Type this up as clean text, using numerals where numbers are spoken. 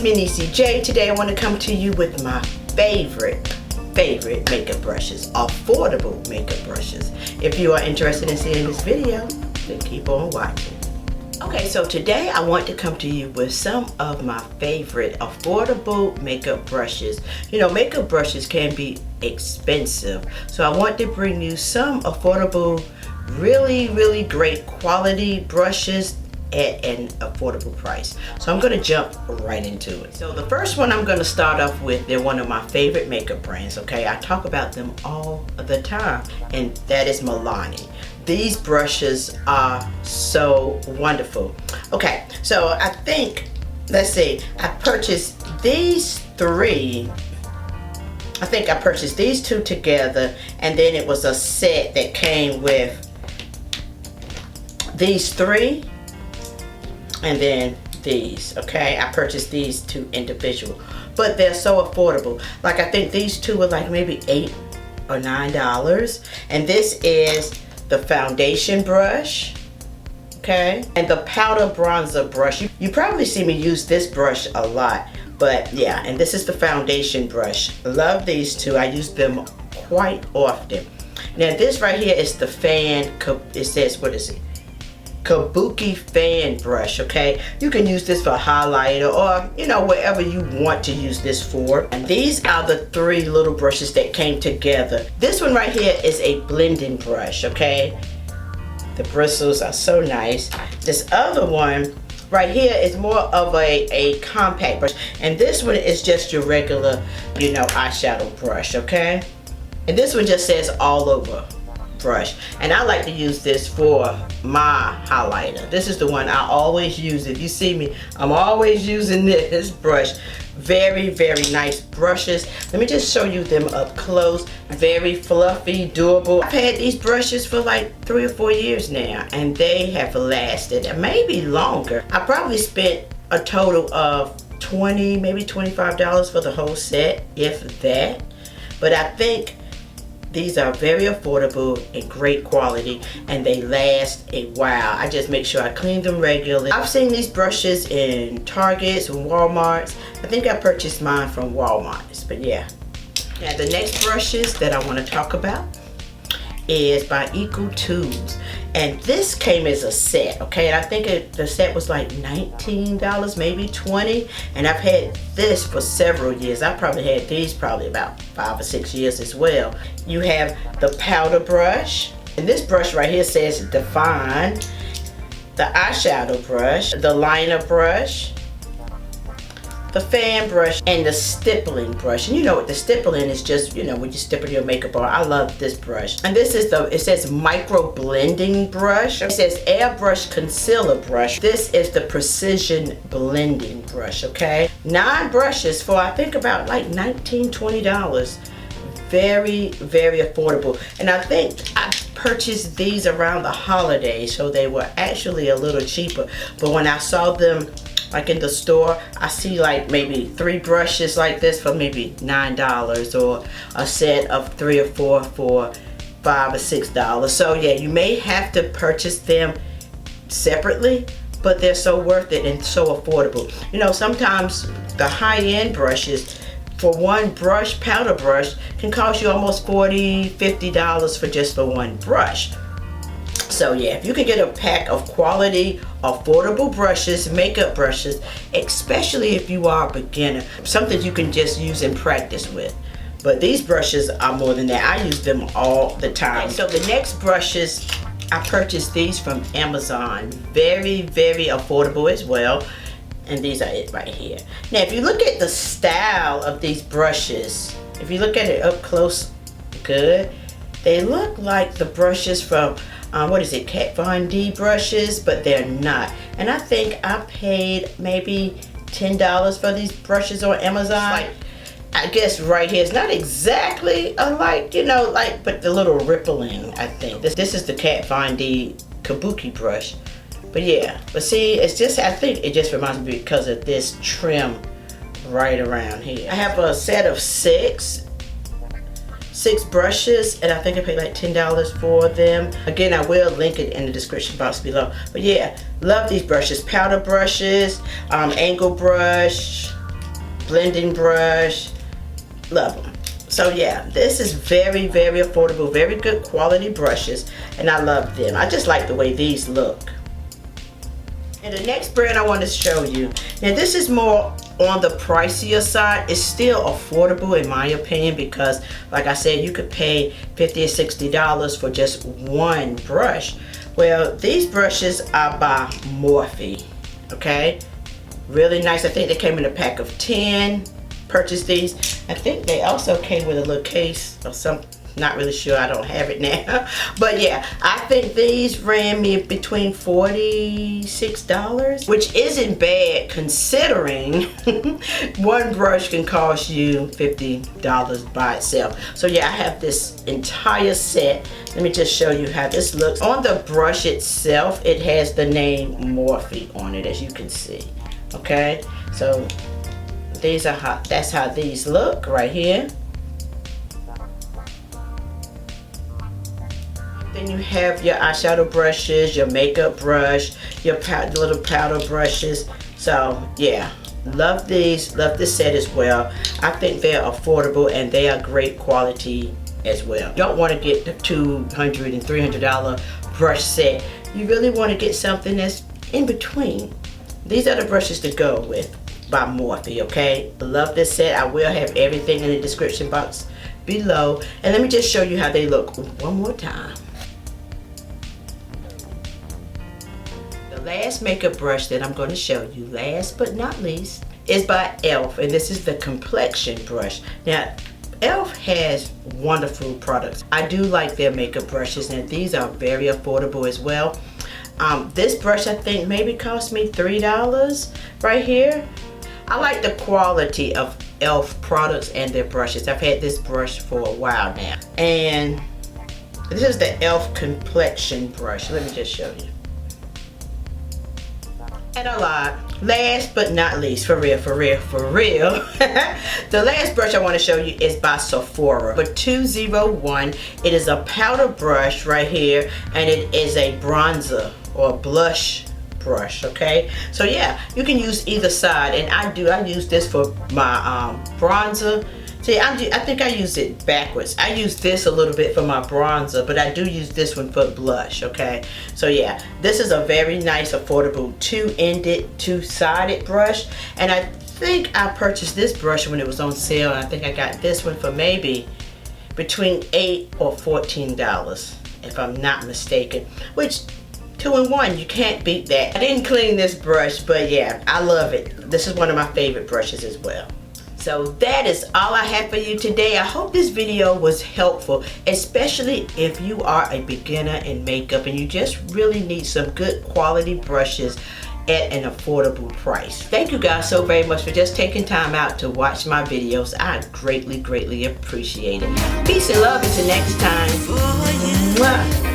me, NeeCJae. Today I want to come to you with my favorite makeup brushes, affordable makeup brushes. If you are interested in seeing this video, then keep on watching. Okay, so today I want to come to you with some of my favorite affordable makeup brushes. You know, makeup brushes can be expensive, so I want to bring you some affordable, really great quality brushes at an affordable price. So I'm going to jump right into it. So the first one I'm going to start off with, they're one of my favorite makeup brands, okay? I talk about them all the time, and that is Milani. These brushes are so wonderful. Okay, so I think, let's see, I purchased these three. I think I purchased these two together, and then it was a set that came with these three and then these. Okay, I purchased these two individual, but they're so affordable. Like, I think these two were like maybe $8 or $9, and this is the foundation brush, okay, and the powder bronzer brush. You probably see me use this brush a lot, but yeah, and this is the foundation brush. Love these two. I use them quite often. Now this right here is the fan, it says, what is it? Kabuki fan brush, okay? You can use this for a highlighter or, you know, wherever you want to use this for. And these are the three little brushes that came together. This one right here is a blending brush, okay? The bristles are so nice. This other one right here is more of a compact brush. And this one is just your regular, you know, eyeshadow brush, okay? And this one just says all over brush, and I like to use this for my highlighter. This is the one I always use. If you see me, I'm always using this brush. Very nice brushes. Let me just show you them up close. Very fluffy, durable. I've had these brushes for like 3 or 4 years now, and they have lasted, maybe longer. I probably spent a total of $20, maybe $25 for the whole set, if that. But I think these are very affordable and great quality, and they last a while. I just make sure I clean them regularly. I've seen these brushes in Targets and Walmarts. I think I purchased mine from Walmart's, but yeah. Now the next brushes that I want to talk about is by Eco Tubes, and this came as a set, okay? And I think the set was like $19, maybe $20, and I've had this for several years. I probably had these probably about 5 or 6 years as well. You have the powder brush, and this brush right here says Define, the eyeshadow brush, the liner brush, the fan brush, and the stippling brush. And you know what the stippling is, just, you know, when you stipple your makeup on. I love this brush. And this is it says micro blending brush. It says airbrush concealer brush. This is the precision blending brush, okay? 9 brushes for I think about like $19, $20. Very affordable. And I think I purchased these around the holidays, so they were actually a little cheaper. But when I saw them like in the store, I see like maybe 3 brushes like this for maybe $9, or a set of 3 or 4 for $5 or $6. So yeah, you may have to purchase them separately, but they're so worth it and so affordable. You know, sometimes the high-end brushes, for one brush, powder brush, can cost you almost $40, $50 for just the one brush. So yeah, if you can get a pack of quality, affordable brushes, makeup brushes, especially if you are a beginner, something you can just use and practice with. But these brushes are more than that. I use them all the time. So the next brushes, I purchased these from Amazon. Very affordable as well. And these are it right here. Now if you look at the style of these brushes, if you look at it up close good, they look like the brushes from what is it, Kat Von D brushes, but they're not. And I think I paid maybe $10 for these brushes on Amazon. Like, I guess right here, it's not exactly alike, you know, like, but the little rippling, I think. This is the Kat Von D Kabuki brush. But yeah, but see, it's just, I think it just reminds me because of this trim right around here. I have a set of 6 brushes, and I think I paid like $10 for them. Again, I will link it in the description box below. But yeah, love these brushes. Powder brushes, angle brush, blending brush. Love them. So yeah, this is very, very affordable, very good quality brushes, and I love them. I just like the way these look. And the next brand I want to show you, now this is more on the pricier side. It's still affordable in my opinion, because like I said, you could pay $50 or $60 for just one brush. Well, these brushes are by Morphe, okay? Really nice. I think they came in a pack of 10. Purchased these. I think they also came with a little case or something. Not really sure, I don't have it now. But yeah, I think these ran me between $46, which isn't bad considering one brush can cost you $50 by itself. So yeah, I have this entire set. Let me just show you how this looks. On the brush itself, it has the name Morphe on it, as you can see. Okay, so these are how, that's how these look right here. Then you have your eyeshadow brushes, your makeup brush, your little powder brushes. So yeah, love these, love this set as well. I think they're affordable and they are great quality as well. You don't want to get the $200 and $300 brush set. You really want to get something that's in between. These are the brushes to go with by Morphe, okay? Love this set. I will have everything in the description box below. And let me just show you how they look one more time. The last makeup brush that I'm going to show you, last but not least, is by e.l.f. and this is the complexion brush. Now, e.l.f. has wonderful products. I do like their makeup brushes, and these are very affordable as well. This brush I think maybe cost me $3 right here. I like the quality of e.l.f. products and their brushes. I've had this brush for a while now. And this is the e.l.f. complexion brush. Let me just show you. And a lot. Last but not least, for real, the last brush I want to show you is by Sephora. For 201, it is a powder brush right here, and it is a bronzer or blush brush, okay? So yeah, you can use either side, and I use this for my bronzer. See, I think I use it backwards. I use this a little bit for my bronzer, but I do use this one for blush, okay? So yeah, this is a very nice, affordable two-ended, two-sided brush, and I think I purchased this brush when it was on sale, and I think I got this one for maybe between $8 or $14, if I'm not mistaken, which 2-in-1, you can't beat that. I didn't clean this brush, but yeah, I love it. This is one of my favorite brushes as well. So that is all I have for you today. I hope this video was helpful, especially if you are a beginner in makeup and you just really need some good quality brushes at an affordable price. Thank you guys so very much for just taking time out to watch my videos. I greatly, greatly appreciate it. Peace and love until next time. Mwah.